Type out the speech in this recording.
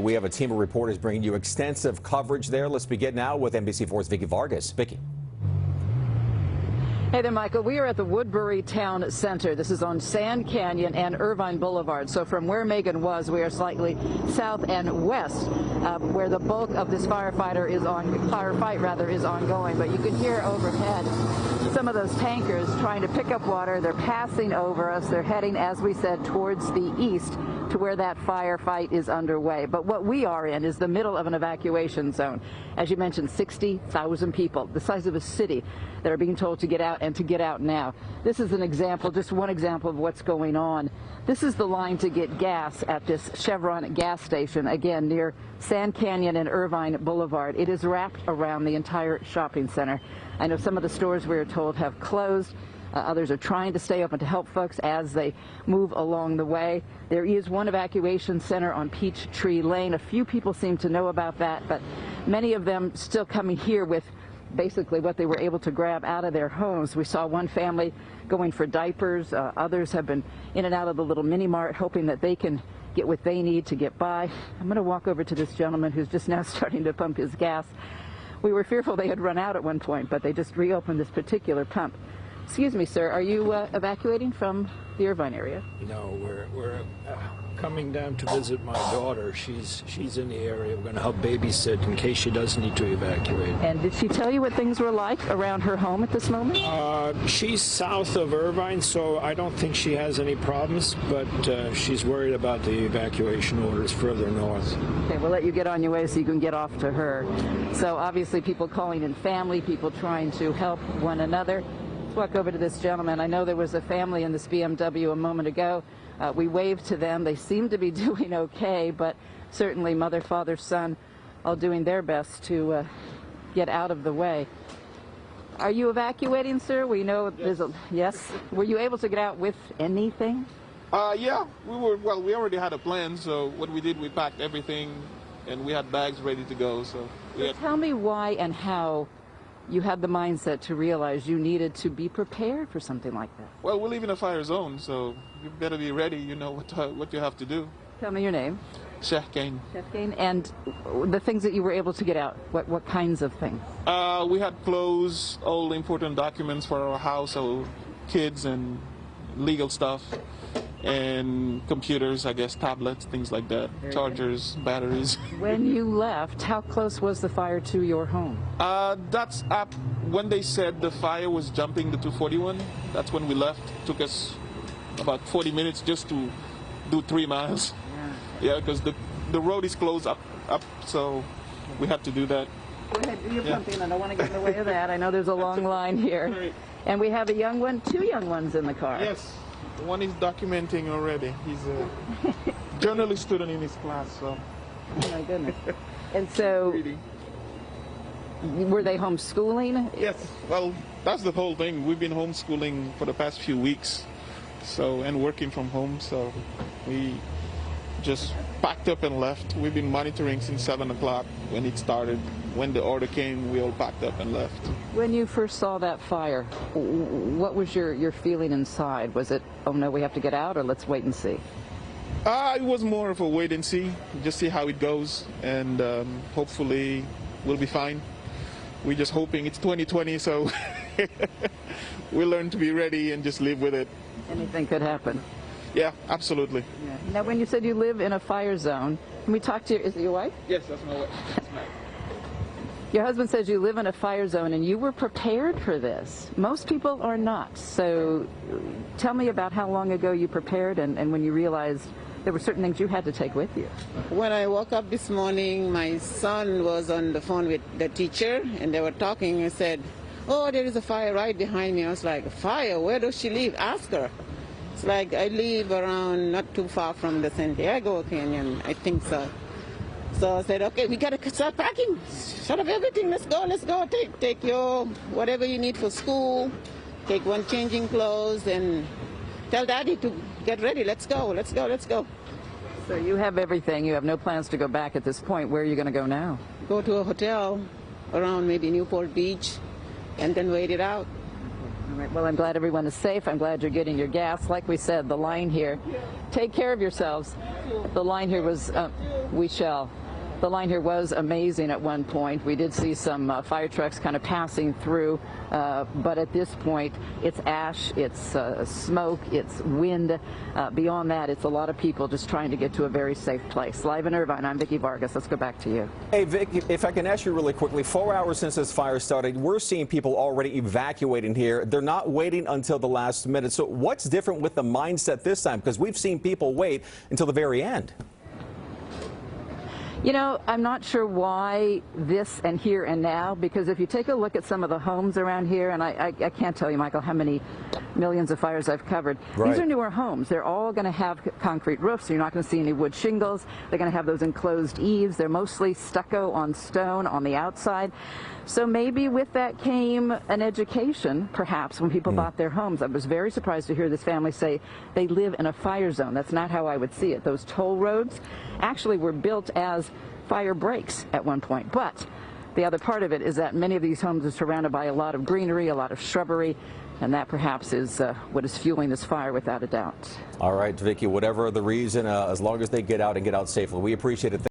We have a team of reporters bringing you extensive coverage there. Let's begin now with NBC4's Vikki Vargas. Vikki. Hey there, Michael. We are at the Woodbury Town Center. This is on Sand Canyon and Irvine Boulevard. So from where Megan was, we are slightly south and west, where the bulk of this firefight is ongoing. But you can hear overhead some of those tankers trying to pick up water. They're passing over us. They're heading, as we said, towards the east to where that firefight is underway. But what we are in is the middle of an evacuation zone. As you mentioned, 60,000 people, the size of a city, that are being told to get out and to get out now. This is an example, just one example of what's going on. This is the line to get gas at this Chevron gas station, again, near Sand Canyon and Irvine Boulevard. It is wrapped around the entire shopping center. I know some of the stores, we are told, have closed. Others are trying to stay open to help folks as they move along the way. There is one evacuation center on Peachtree Lane. A few people seem to know about that, but many of them still coming here with basically what they were able to grab out of their homes. We saw one family going for diapers. Others have been in and out of the little mini mart hoping that they can get what they need to get by. I'm going to walk over to this gentleman who's just now starting to pump his gas. We were fearful they had run out at one point, but they just reopened this particular pump. Excuse me, sir, are you evacuating from the Irvine area? No, we're coming down to visit my daughter. She's in the area. We're going to help babysit in case she does need to evacuate. And did she tell you what things were like around her home at this moment? She's south of Irvine, so I don't think she has any problems, but she's worried about the evacuation orders further north. Okay, we'll let you get on your way so you can get off to her. So obviously people calling in family, people trying to help one another. Walk over to this gentleman. I know there was a family in this BMW a moment ago. We waved to them. They seem to be doing okay, but certainly mother, father, son, all doing their best to get out of the way. Are you evacuating, sir? We know there's a yes. Were you able to get out with anything? Yeah, we were. Well, we already had a plan. So what we did, we packed everything, and we had bags ready to go. So tell me why and how you had the mindset to realize you needed to be prepared for something like that. Well, we live in a fire zone, so you better be ready. You know what you have to do. Tell me your name. Chef Kane. Chef Kane. And the things that you were able to get out, what kinds of things? We had clothes, all important documents for our house, our kids, and legal stuff, and computers, I guess, tablets, things like that, chargers, batteries. When you left, how close was the fire to your home? That's up when they said the fire was jumping the 241. That's when we left. Took us about 40 minutes just to do 3 miles. Yeah, because the road is closed up, so we had to do that. Go ahead, do your pumping. I don't want to get in the way of that. I know there's a long line here. Right. And we have a young one, 2 young ones in the car. Yes. One is documenting already. He's a journalist student in his class. So. Oh my goodness. And so, were they homeschooling? Yes. Well, that's the whole thing. We've been homeschooling for the past few weeks, and working from home. So we just packed up and left. We've been monitoring since 7 o'clock when it started. When the order came, we all packed up and left. When you first saw that fire, what was your feeling inside? Was it, oh no, we have to get out, or let's wait and see? It was more of a wait and see, just see how it goes, and hopefully we'll be fine. We're just hoping. It's 2020, so we learn to be ready and just live with it. Anything could happen. Yeah, absolutely. Yeah. Now, when you said you live in a fire zone, can we talk to you? Is it your wife? Yes, that's my wife. Your husband says you live in a fire zone and you were prepared for this. Most people are not. So tell me about how long ago you prepared and when you realized there were certain things you had to take with you. When I woke up this morning, my son was on the phone with the teacher and they were talking and said, oh, there is a fire right behind me. I was like, fire? Where does she live? Ask her. It's like I live around not too far from the Santiago Canyon, I think so. So I said, okay, we got to start packing. Shut up everything. Let's go. Take your whatever you need for school. Take one changing clothes and tell Daddy to get ready. Let's go. So you have everything. You have no plans to go back at this point. Where are you going to go now? Go to a hotel around maybe Newport Beach and then wait it out. All right, well, I'm glad everyone is safe. I'm glad you're getting your gas. Like we said, the line here, take care of yourselves. The line here was, The line here was amazing at one point. We did see some fire trucks kind of passing through, but at this point, it's ash, it's smoke, it's wind. Beyond that, it's a lot of people just trying to get to a very safe place. Live in Irvine, I'm Vikki Vargas. Let's go back to you. Hey, Vic, if I can ask you really quickly, 4 hours since this fire started, we're seeing people already evacuating here. They're not waiting until the last minute. So what's different with the mindset this time? Because we've seen people wait until the very end. You know, I'm not sure why this and here and now, because if you take a look at some of the homes around here, and I can't tell you, Michael, how many millions of fires I've covered. Right. These are newer homes. They're all going to have concrete roofs. So you're not going to see any wood shingles. They're going to have those enclosed eaves. They're mostly stucco on stone on the outside. So maybe with that came an education, perhaps, when people bought their homes. I was very surprised to hear this family say they live in a fire zone. That's not how I would see it. Those toll roads actually were built as fire breaks at one point. But the other part of it is that many of these homes are surrounded by a lot of greenery, a lot of shrubbery, and that perhaps is what is fueling this fire without a doubt. All right, Vicki, whatever the reason, as long as they get out and get out safely, we appreciate it.